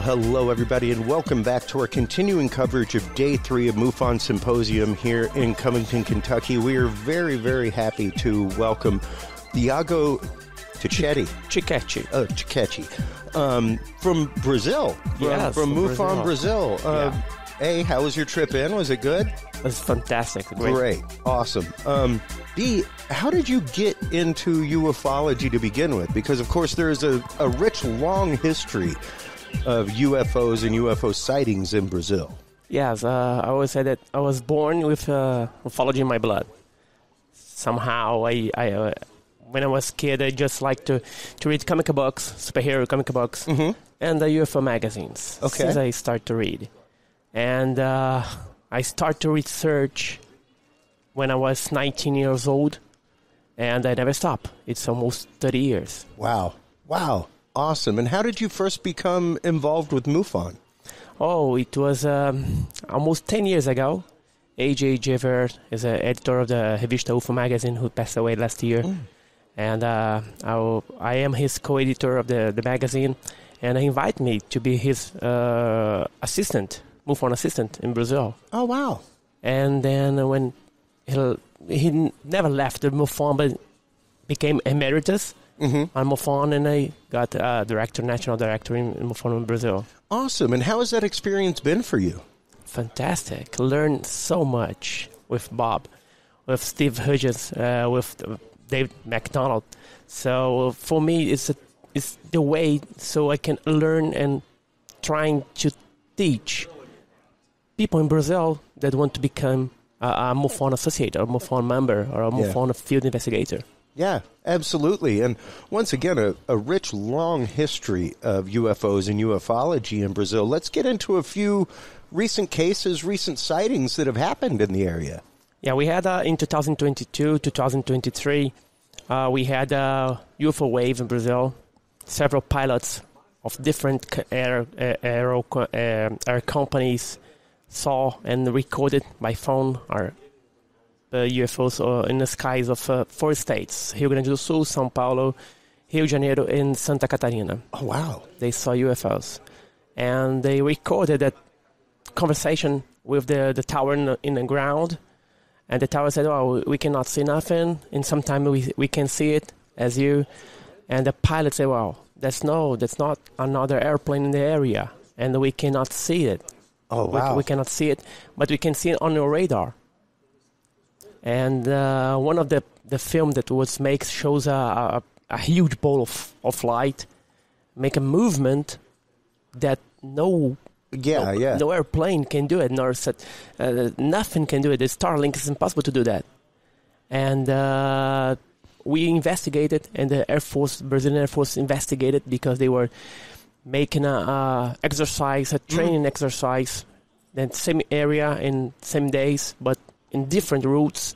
Well, hello, everybody, and welcome back to our continuing coverage of Day 3 of MUFON Symposium here in Covington, Kentucky. We are very, very happy to welcome Thiago Ticchetti. Ticchetti. From Brazil. From MUFON, Brazil. A, how was your trip in? Was it good? It was fantastic. Great. Awesome. B, how did you get into ufology to begin with? Because, of course, there is a rich, long history of UFOs and UFO sightings in Brazil. Yes, I always say that I was born with ufology in my blood. Somehow, I when I was a kid, I just liked to read comic books, superhero comic books, and the UFO magazines. Okay. Since I started to read. And I started to research when I was 19 years old, and I never stopped. It's almost 30 years. Wow. Awesome. And how did you first become involved with MUFON? Oh, it was almost 10 years ago. A.J. Jever is an editor of the Revista UFO magazine who passed away last year. And I am his co-editor of the magazine, and he invited me to be his assistant, MUFON assistant in Brazil. Oh, wow. And then when he never left the MUFON, but became emeritus on MUFON, and I got national director in MUFON in Brazil. Awesome. And how has that experience been for you? Fantastic. Learned so much with Bob, with Steve Hudgens, with David McDonald. So for me, it's the way so I can learn and trying to teach people in Brazil that want to become a MUFON associate or a MUFON member or a MUFON field investigator. Yeah, absolutely. And once again, a rich, long history of UFOs and ufology in Brazil. Let's get into a few recent cases, recent sightings that have happened in the area. Yeah, we had in 2022, 2023, we had a UFO wave in Brazil. Several pilots of different air companies saw and recorded by phone our UFOs in the skies of 4 states: Rio Grande do Sul, São Paulo, Rio de Janeiro, and Santa Catarina. Oh, wow. They saw UFOs. And they recorded that conversation with the tower in the ground. And the tower said, "Oh, we cannot see nothing. And sometimes we can see it as you." And the pilot said, "Well, that's not another airplane in the area. And we cannot see it." Oh, wow. We cannot see it, but we can see it on your radar. And one of the film that was made shows a huge ball of light make a movement that no airplane can do it, nor nothing can do it. The Starlink is impossible to do that. And we investigated, and the Brazilian Air Force investigated because they were making a training exercise, then same area in same days, but in different routes.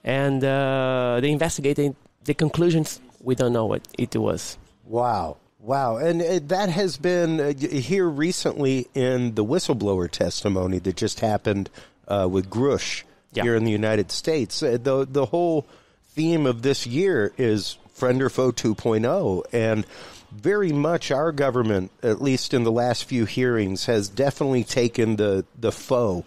And they investigated the conclusions. We don't know what it was. Wow. And that has been here recently in the whistleblower testimony that just happened with Grush here in the United States. The whole theme of this year is Friend or Foe 2.0, and very much our government, at least in the last few hearings, has definitely taken the foe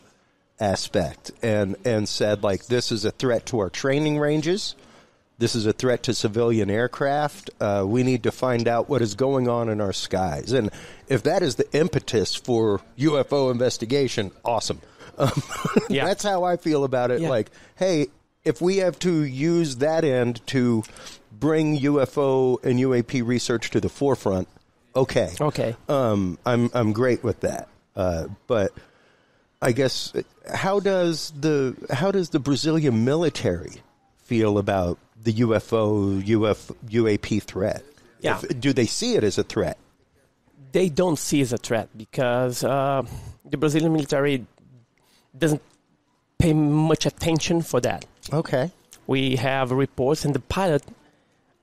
aspect and said, like, this is a threat to our training ranges. This is a threat to civilian aircraft. We need to find out what is going on in our skies. And if that is the impetus for UFO investigation, awesome. That's how I feel about it. Yeah. Like, hey, if we have to use that end to bring UFO and UAP research to the forefront, okay. I'm great with that. But I guess how does the Brazilian military feel about the UAP threat? Yeah. Do they see it as a threat? They don't see it as a threat because the Brazilian military doesn't pay much attention for that. Okay. We have reports, and the pilot,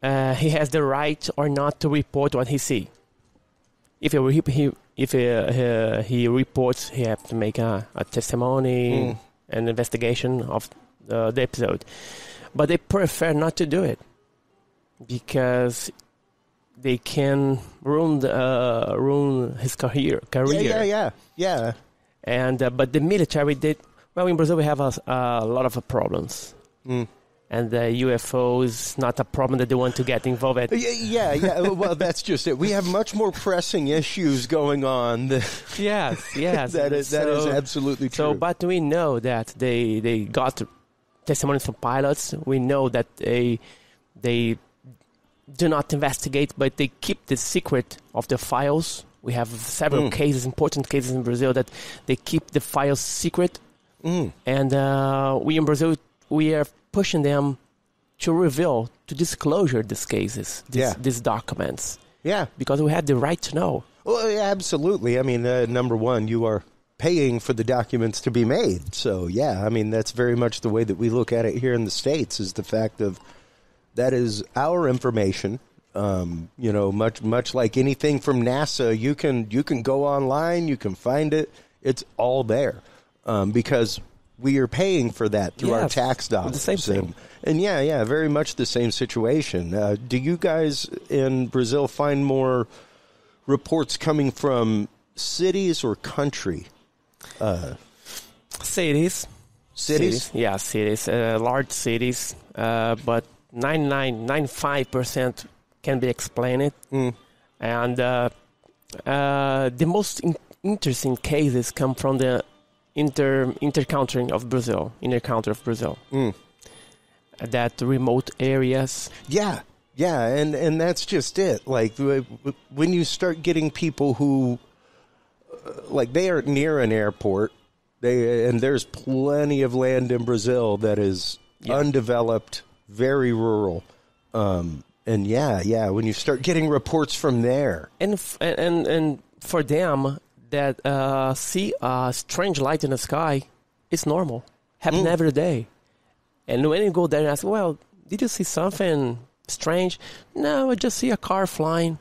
he has the right or not to report what he sees. If he reports, he has to make a testimony, an investigation of the episode. But they prefer not to do it because can ruin his career. Yeah. And but the military did well in Brazil. We have a lot of problems. And the UFO is not a problem that they want to get involved in. Yeah. Well, that's just it. We have much more pressing issues going on. Yes. That is absolutely true. So, but we know that they got testimony from pilots. We know that they do not investigate, but they keep the secret of the files. We have several cases, important cases in Brazil, that they keep the files secret. And we in Brazil, we are pushing them to reveal, to disclosure these cases, these documents. Yeah. Because we had the right to know. Well, yeah, absolutely. I mean, number one, you are paying for the documents to be made. So, yeah, I mean, that's very much the way that we look at it here in the States, is the fact of that is our information. Much like anything from NASA, you can go online, you can find it. It's all there because we are paying for that through our tax dollars. The same thing. And very much the same situation. Do you guys in Brazil find more reports coming from cities or country? Cities. Cities? Yeah, cities. Large cities. But 95% can be explained. And the most interesting cases come from the inner country of Brazil. That remote areas. Yeah, and that's just it. Like, when you start getting people who, like, they are near an airport, and there's plenty of land in Brazil that is undeveloped, very rural. And when you start getting reports from there. And for them, that see a strange light in the sky, it's normal. Happens every day. And when you go there and ask, well, did you see something strange? No, I just see a car flying.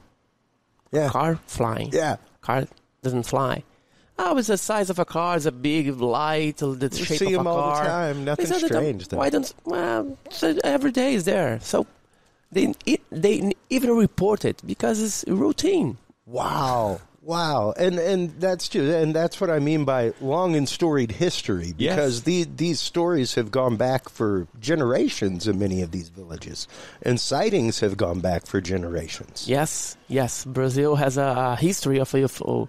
Yeah. A car flying. Yeah. Car doesn't fly. Oh, it's the size of a car. It's a big light, the shape of a car. See them all the time. Nothing strange, though. Why don't? Well, so every day is there. So they even report it because it's routine. Wow. And that's what I mean by long and storied history, because these stories have gone back for generations in many of these villages, and sightings have gone back for generations. Yes. Brazil has a history of UFO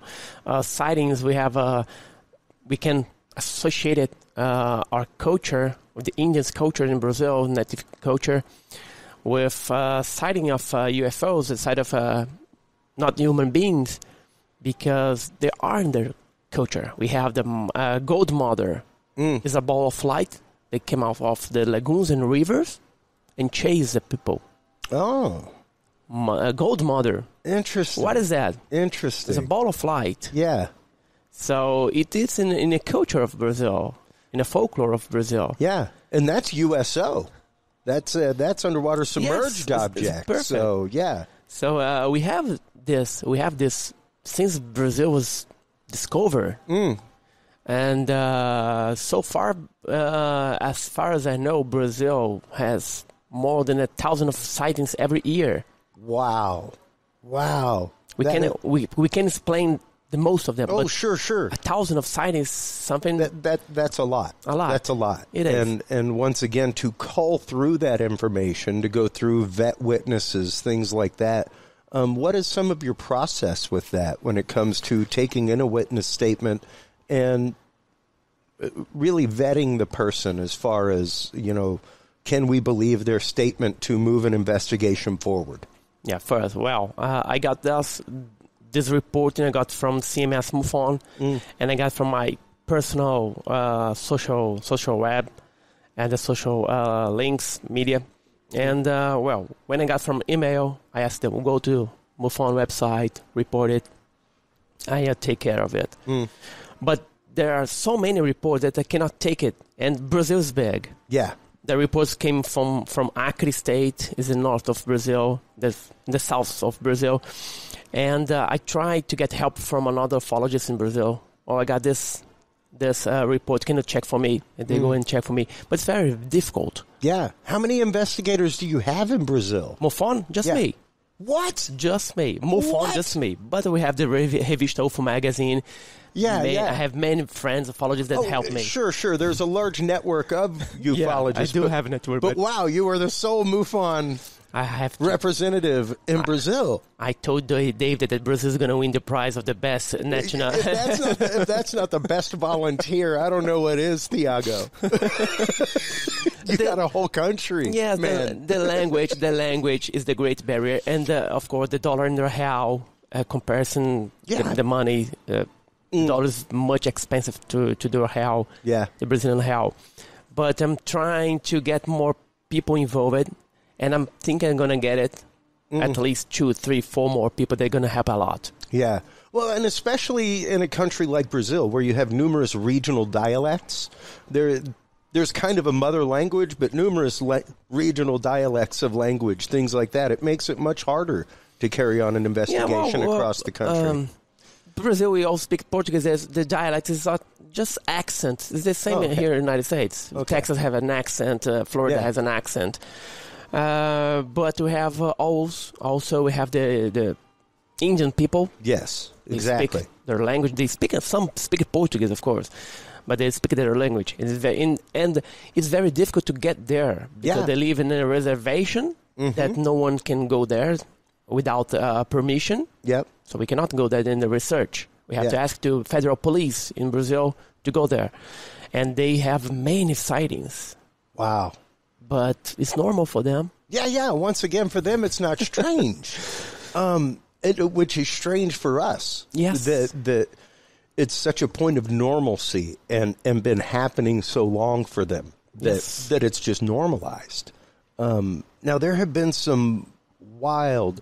sightings. We can associate it, our culture, with the Indians' culture in Brazil, native culture, with sighting of UFOs, the sight of not human beings. Because they are in their culture. We have the gold mother. It's a ball of light. They came out of the lagoons and rivers and chase the people. Oh. A gold mother. Interesting. What is that? Interesting. It's a ball of light. Yeah. So it is in the culture of Brazil, in the folklore of Brazil. Yeah, and that's USO. That's underwater submerged object. It's perfect. So, yeah. So we have this. Since Brazil was discovered, and so far, as far as I know, Brazil has more than 1,000 of sightings every year. Wow! We can explain the most of them. Oh, but sure. 1,000 of sightings, something that's a lot. That's a lot. It is. And once again, to cull through that information, to go through vet witnesses, things like that. What is some of your process with that when it comes to taking in a witness statement and really vetting the person as far as, can we believe their statement to move an investigation forward? Yeah, first, I got this reporting I got from CMS MUFON, and I got from my personal social web and the social links, media. And, when I got from email, I asked them, go to MUFON website, report it. I take care of it. But there are so many reports that I cannot take it. And Brazil is big. Yeah. The reports came from Acre State, is in north of Brazil, the south of Brazil. And I tried to get help from another ufologist in Brazil. I got this report, can you check for me? And they go and check for me. But it's very difficult. Yeah. How many investigators do you have in Brazil? MUFON? Just me. What? Just me. MUFON, just me. But we have the Revista UFO magazine. Yeah. I have many friends, ufologists that help me. Sure. There's a large network of ufologists. I do have a network. But wow, you are the sole MUFON representative in Brazil. I told Dave that Brazil is going to win the prize of the best national. If that's not the best volunteer, I don't know what is, Thiago. You got a whole country. Yes, man. The language is the great barrier, and of course the dollar and the real comparison. Yeah. The money. Dollar is much expensive to the real. Yeah. The Brazilian real. But I'm trying to get more people involved. And I'm thinking I'm going to get it. At least 2, 3, 4 more people. They're going to help a lot. Yeah. Well, and especially in a country like Brazil, where you have numerous regional dialects, there's kind of a mother language, but numerous regional dialects of language, things like that. It makes it much harder to carry on an investigation across the country. Brazil, we all speak Portuguese. The dialect is not just accent. It's the same here in the United States. Okay. Texas have an accent. Florida has an accent. But we have also we have the Indian people. Yes, exactly. They speak their language. Some speak Portuguese, of course, but they speak their language. And it's very difficult to get there because they live in a reservation that no one can go there without permission. Yep. So we cannot go there in the research. We have to ask the federal police in Brazil to go there, and they have many sightings. Wow. But it's normal for them. Yeah. Once again, for them, it's not strange, which is strange for us. Yes. That it's such a point of normalcy and been happening so long for them that it's just normalized. Now, there have been some wild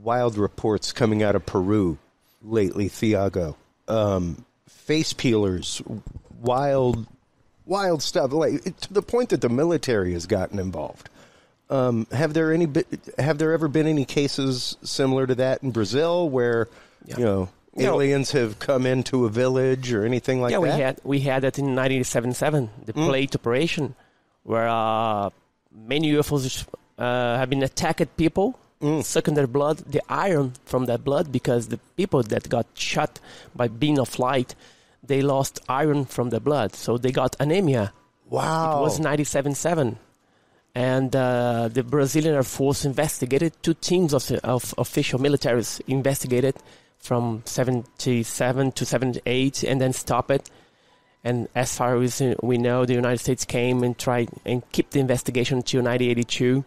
reports coming out of Peru lately, Thiago. Face peelers, wild stuff, like to the point that the military has gotten involved. Have there ever been any cases similar to that in Brazil where aliens have come into a village or anything like that? Yeah, we had that in 1977, the plate operation, where many UFOs have been attacked people, sucking their blood, the iron from that blood, because the people that got shot by beam of light, they lost iron from the blood, so they got anemia. Wow. It was 97.7. And the Brazilian Air Force investigated. 2 teams of official militaries investigated from 77 to 78 and then stopped it. And as far as we know, the United States came and tried and kept the investigation until 1982.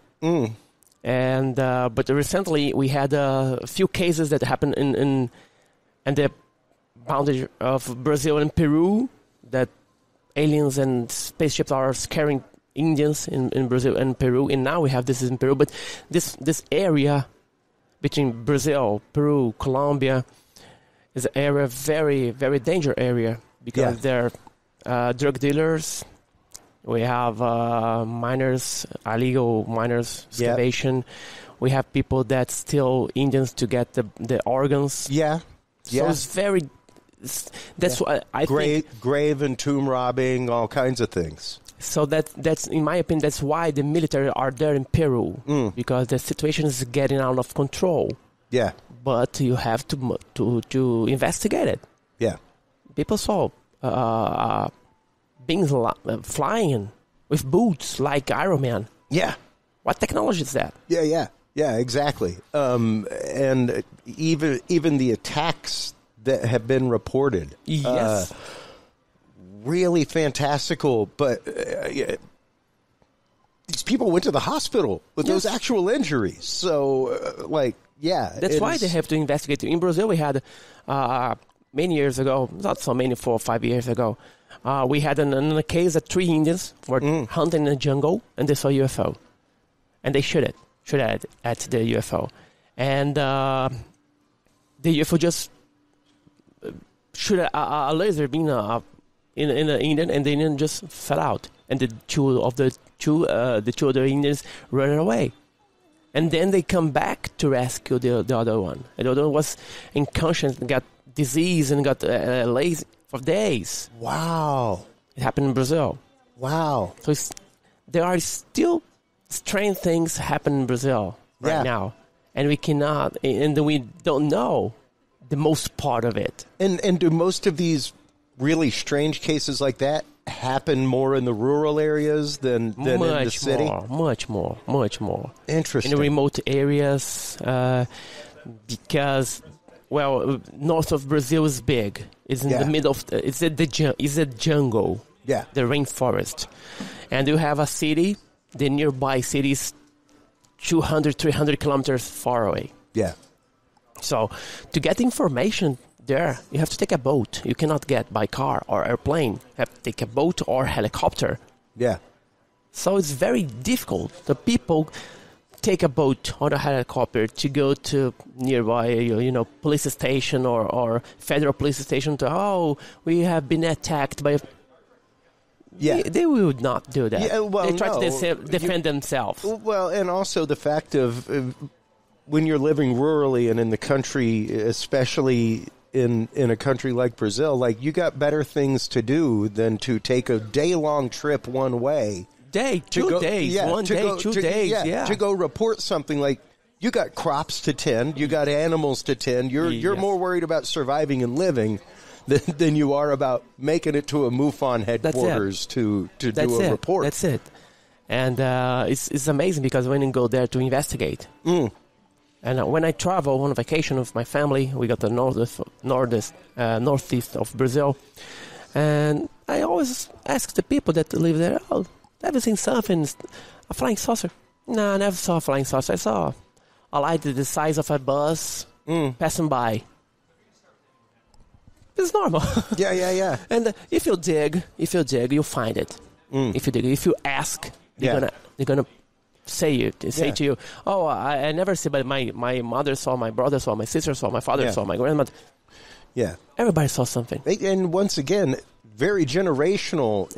And but recently we had a few cases that happened in the boundary of Brazil and Peru, that aliens and spaceships are scaring Indians in Brazil and Peru, and now we have this in Peru. But this area between Brazil, Peru, Colombia is an area, very, very dangerous area, because they're drug dealers. We have miners, illegal miners, excavation. We have people that steal Indians to get the organs. Yeah. So it's very... That's what I think. Grave and tomb robbing, all kinds of things. So that's in my opinion, that's why the military are there in Peru, because the situation is getting out of control. Yeah. But you have to investigate it. Yeah. People saw beings flying with boots like Iron Man. Yeah. What technology is that? Yeah, exactly. And even the attacks that have been reported. Yes. Really fantastical, but these people went to the hospital with those actual injuries. So, that's why they have to investigate. In Brazil, we had many years ago, not so many, 4 or 5 years ago, we had a case that 3 Indians were hunting in the jungle and they saw a UFO, and they shot at the UFO, and the UFO just shoot a laser beam in the Indian, and the Indian just fell out, and the two other Indians ran away, and then they come back to rescue the other one. And the other one was unconscious and got disease and got lazy for days. Wow! It happened in Brazil. Wow! So there are still strange things happening in Brazil right now, and we don't know the most part of it. And do most of these really strange cases like that happen more in the rural areas than in the city? Much more. Interesting. In remote areas, because, north of Brazil is big. It's in the middle of it's a jungle. Yeah. The rainforest. And you have a city, the nearby city is 200, 300 kilometers far away. Yeah. So to get information there, you have to take a boat. You cannot get by car or airplane. You have to take a boat or helicopter. Yeah. So it's very difficult. The people take a boat or a helicopter to go to nearby, police station or federal police station we have been attacked by... Yeah. They would not do that. Yeah, they try to defend themselves. Well, and also the fact of when you're living rurally and in the country, especially in a country like Brazil, like you got better things to do than to take a day-long trip one way. 2 days, to go report something. Like you got crops to tend, you got animals to tend. You're more worried about surviving and living than you are about making it to a MUFON headquarters to do a report. That's it. And it's amazing because when you go there to investigate, and when I travel on vacation with my family, we got the northeast of Brazil, and I always ask the people that live there, have you seen something, a flying saucer? No, I never saw a flying saucer. I saw a light the size of a bus passing by. It's normal. Yeah. And if you dig, you'll find it. If you ask, they're gonna say to you, I never see, but my mother saw, my brother saw, my sister saw, my father saw, my grandmother. Yeah. Everybody saw something. And once again, very generational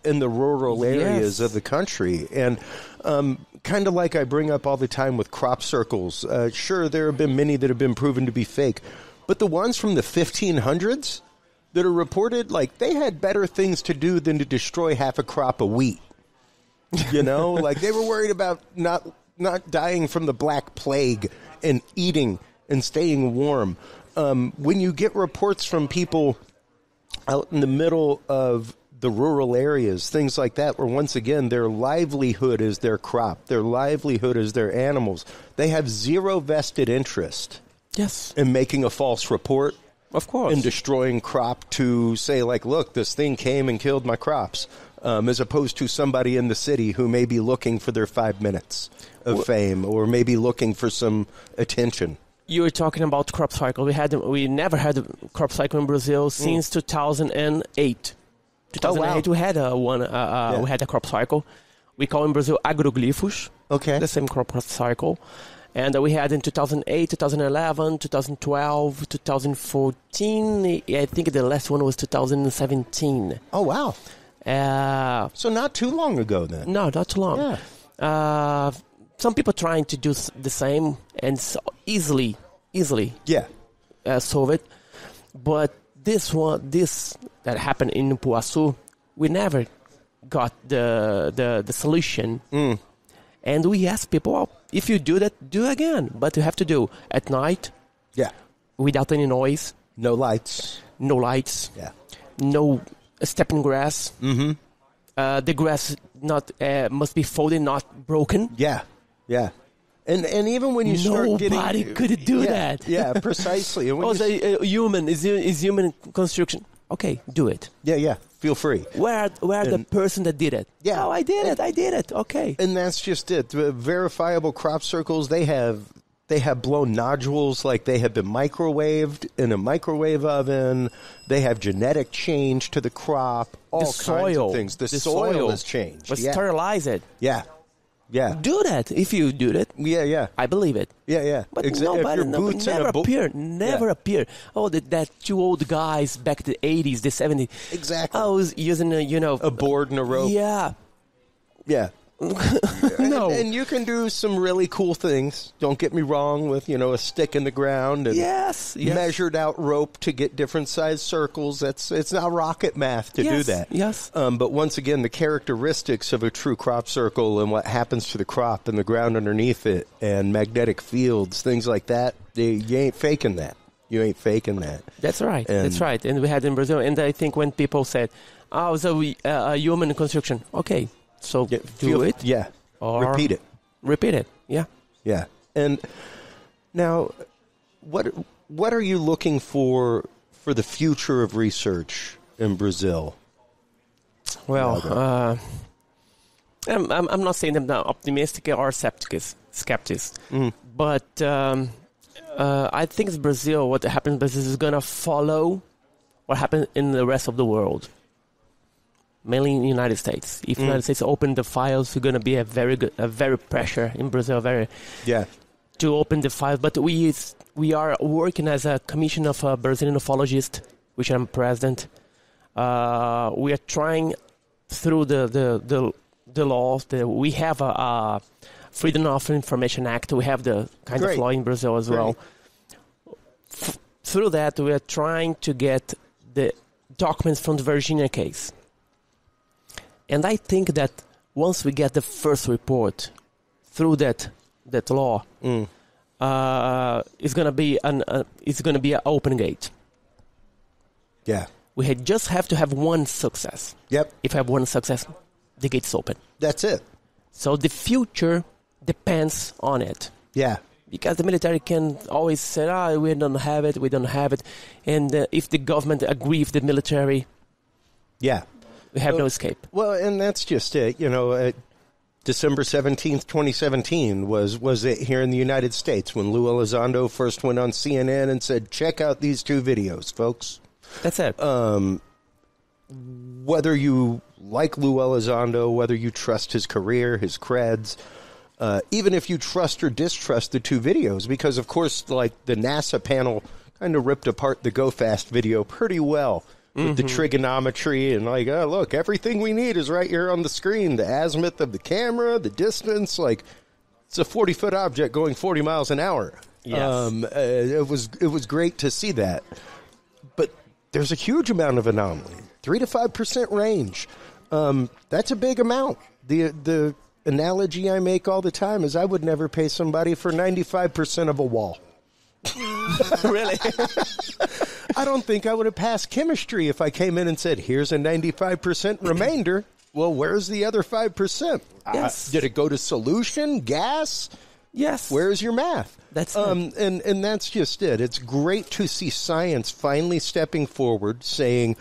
in the rural areas of the country. And kind of like I bring up all the time with crop circles. Sure, there have been many that have been proven to be fake. But the ones from the 1500s that are reported, like, they had better things to do than to destroy half a crop of wheat. Like they were worried about not dying from the Black Plague and eating and staying warm. When you get reports from people out in the middle of the rural areas, things like that, where once again their livelihood is their crop, their livelihood is their animals, they have zero vested interest in making a false report. Of course. And destroying crop to say, like, look, this thing came and killed my crops, as opposed to somebody in the city who may be looking for their 5 minutes of fame or maybe looking for some attention. You were talking about crop cycle. We never had a crop cycle in Brazil since 2008. 2008 we had we had a crop cycle. We call in Brazil agroglyphos. Okay. The same crop cycle. And we had in 2008, 2011, 2012, 2014. I think the last one was 2017. Oh, wow. So not too long ago then. No, not too long. Yeah. Some people trying to do the same and easily solve it. But this that happened in Puaçu, we never got the solution. And we ask people, if you do that, do again. But you have to do at night. Yeah. Without any noise. No lights. Yeah. No stepping grass. Mm-hmm. The grass must be folded, not broken. Yeah. And even when you start getting... Nobody could do that. Yeah, precisely. And when is human construction. Okay, do it. Yeah. Feel free. Where the person that did it? Yeah. Oh, I did it. Okay. And that's just it. The verifiable crop circles, they have blown nodules like they have been microwaved in a microwave oven. They have genetic change to the crop. All kinds of things. The soil has changed. But sterilize it. Yeah. Do that. If you do that, I believe it. Yeah. But nobody never appeared. Oh, that two old guys back in the 80s, the 70s. Exactly. I was using a board and a rope. Yeah. No. And you can do some really cool things. Don't get me wrong, with, a stick in the ground and measured out rope to get different sized circles. It's not rocket math to do that. Yes. But once again, the characteristics of a true crop circle and what happens to the crop and the ground underneath it and magnetic fields, things like that, you ain't faking that. You ain't faking that. That's right. That's right. And we had in Brazil, and I think when people said, "Oh, so human construction," okay, so do it. Yeah. Or repeat it. Repeat it. Yeah. Yeah. And now, what are you looking for the future of research in Brazil? Well, I'm not saying I'm not optimistic or skeptics, but I think Brazil, what happened in Brazil is going to follow what happened in the rest of the world, mainly in the United States. If the United States open the files, we're going to be a very pressure in Brazil, to open the files. But we are working as a commission of a Brazilian UFOlogist, which I'm president. We are trying through the laws. We have a Freedom of Information Act. We have the kind of law in Brazil as well. Through that, we are trying to get the documents from the Virginia case. And I think that once we get the first report through that law, it's gonna be an open gate. Yeah. We just have to have one success. Yep. If we have one success, the gate's open. That's it. So the future depends on it. Yeah. Because the military can always say, we don't have it. And if the government agrees with the military, we have no escape. Well, and that's just it. December 17th, 2017 was it here in the United States when Lou Elizondo first went on CNN and said, check out these 2 videos, folks. That's it. Whether you like Lou Elizondo, whether you trust his career, his creds, even if you trust or distrust the 2 videos, because, of course, like the NASA panel kind of ripped apart the Go Fast video pretty well with the trigonometry and like, oh, look, everything we need is right here on the screen. The azimuth of the camera, the distance, like it's a 40-foot object going 40 miles an hour. Yes. It was great to see that. But there's a huge amount of anomaly, 3 to 5% range. That's a big amount. The analogy I make all the time is I would never pay somebody for 95% of a wall. Really? I don't think I would have passed chemistry if I came in and said, here's a 95% remainder. Well, where's the other 5%? Yes. Did it go to solution, gas? Yes. Where's your math? That's it. And that's just it. It's great to see science finally stepping forward, saying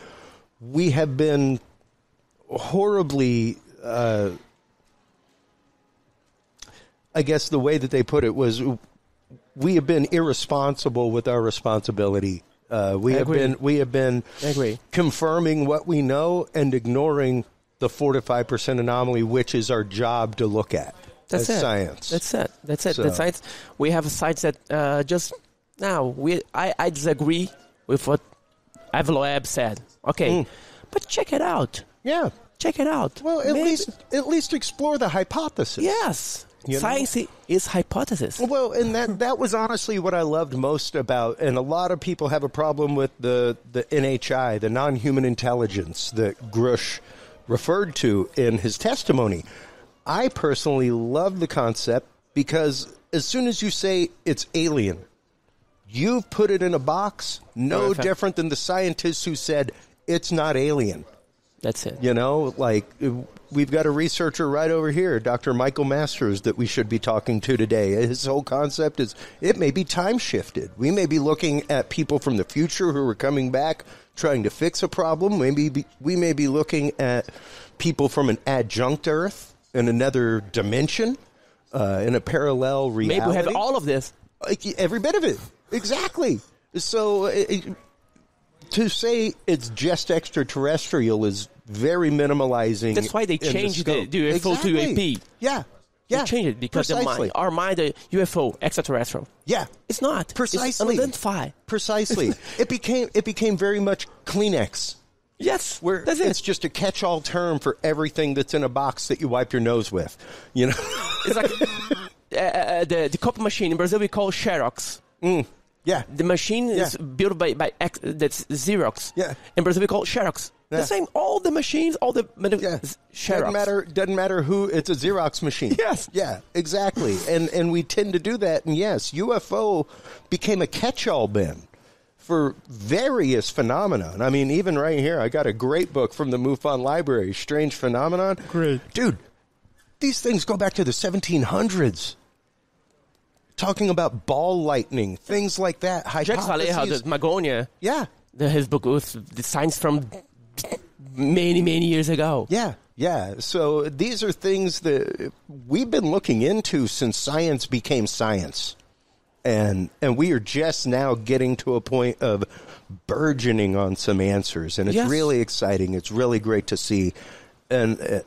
we have been horribly, I guess the way that they put it was, we have been irresponsible with our responsibility. We have been confirming what we know and ignoring the 4 to 5% anomaly, which is our job to look at. That's science. That's it. So. The science. We have sites that just now. I disagree with what Evloab said. Okay, but check it out. Yeah, check it out. Well, at least explore the hypothesis. Yes. Science is hypothesis. Well, and that was honestly what I loved most about, and a lot of people have a problem with the NHI, the non-human intelligence that Grush referred to in his testimony. I personally love the concept because as soon as you say it's alien, you've put it in a box no different than the scientists who said it's not alien. That's it. We've got a researcher right over here, Dr. Michael Masters, that we should be talking to today. His whole concept is it may be time shifted. We may be looking at people from the future who are coming back trying to fix a problem. We may be looking at people from an adjunct Earth in another dimension, in a parallel reality. Maybe we have all of this. Every bit of it. Exactly. So to say it's just extraterrestrial is very minimalizing. That's why they changed the UFO to UAP. Yeah. They changed it because our mind, UFO, extraterrestrial. Yeah. It's not. Precisely. It's unidentified. Precisely. It became very much Kleenex. Yes, that's it's just a catch-all term for everything that's in a box that you wipe your nose with. You know, it's like the copy machine in Brazil we call Xerox. Yeah, the machine is built by that's Xerox. Yeah, in Brazil we call Xerox. Yeah. The same, all the machines, all the Xerox. Doesn't matter who. It's a Xerox machine. Yes, yeah, exactly. And we tend to do that. And yes, UFO became a catch-all bin for various phenomena. I mean, even right here, I got a great book from the MUFON Library, Strange Phenomenon. Great. Dude, these things go back to the 1700s. Talking about ball lightning, things like that. Jacques Vallejo, the Magonia. Yeah. His book with the science from many, many years ago. Yeah, yeah. So these are things that we've been looking into since science became science. And we are just now getting to a point of burgeoning on some answers. And it's really exciting. It's really great to see. And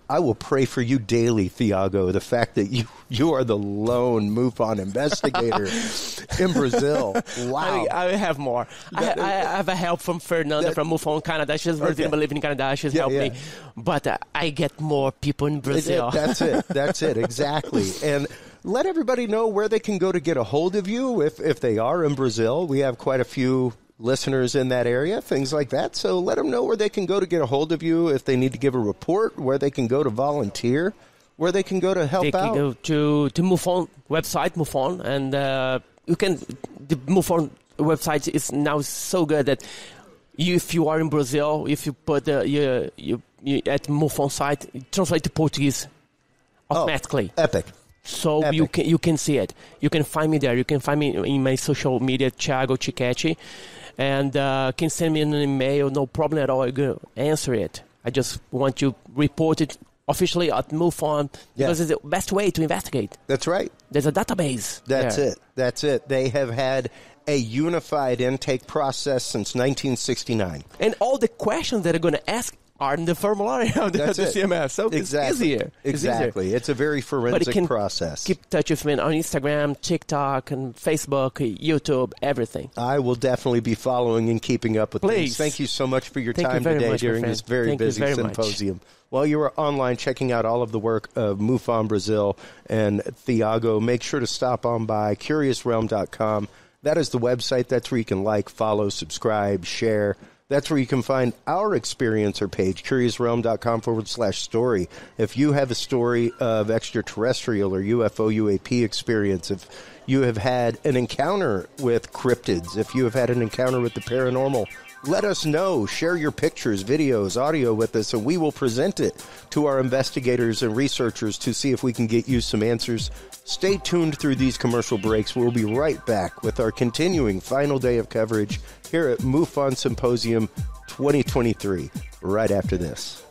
I will pray for you daily, Thiago, the fact that you are the lone MUFON investigator in Brazil. Wow. I have more. I have a help from Fernanda from MUFON Canada. She's Brazilian, but living in Canada. She's helped me. But I get more people in Brazil. That's it. Exactly. And let everybody know where they can go to get a hold of you if they are in Brazil. We have quite a few listeners in that area, things like that. So let them know where they can go to get a hold of you, if they need to give a report, where they can go to volunteer, where they can go to help out. They can go to MUFON website, MUFON, and you can. The MUFON website is now so good that if you are in Brazil, if you put you at MUFON site, it translates to Portuguese automatically. Epic. So Epic. you can see it. You can find me there. You can find me in my social media, Thiago Ticchetti, and can send me an email. No problem at all. I'm going to answer it. I just want you report it officially at MUFON because it's the best way to investigate. That's right. There's a database. That's it. They have had a unified intake process since 1969. And all the questions that are going to ask are in the formulary of the CMS. So it's easier. Exactly. It's a very forensic process. Keep in touch with me on Instagram, TikTok, and Facebook, YouTube, everything. I will definitely be following and keeping up with things. Thank you so much for your time today during this very busy symposium. While you are online checking out all of the work of MUFON Brazil and Thiago, make sure to stop on by CuriousRealm.com. That is the website. That's where you can like, follow, subscribe, share. That's where you can find our experiencer page, CuriousRealm.com/story. If you have a story of extraterrestrial or UFO, UAP experience, if you have had an encounter with cryptids, if you have had an encounter with the paranormal, let us know. Share your pictures, videos, audio with us, and we will present it to our investigators and researchers to see if we can get you some answers. Stay tuned through these commercial breaks. We'll be right back with our continuing final day of coverage here at MUFON Symposium 2023, right after this.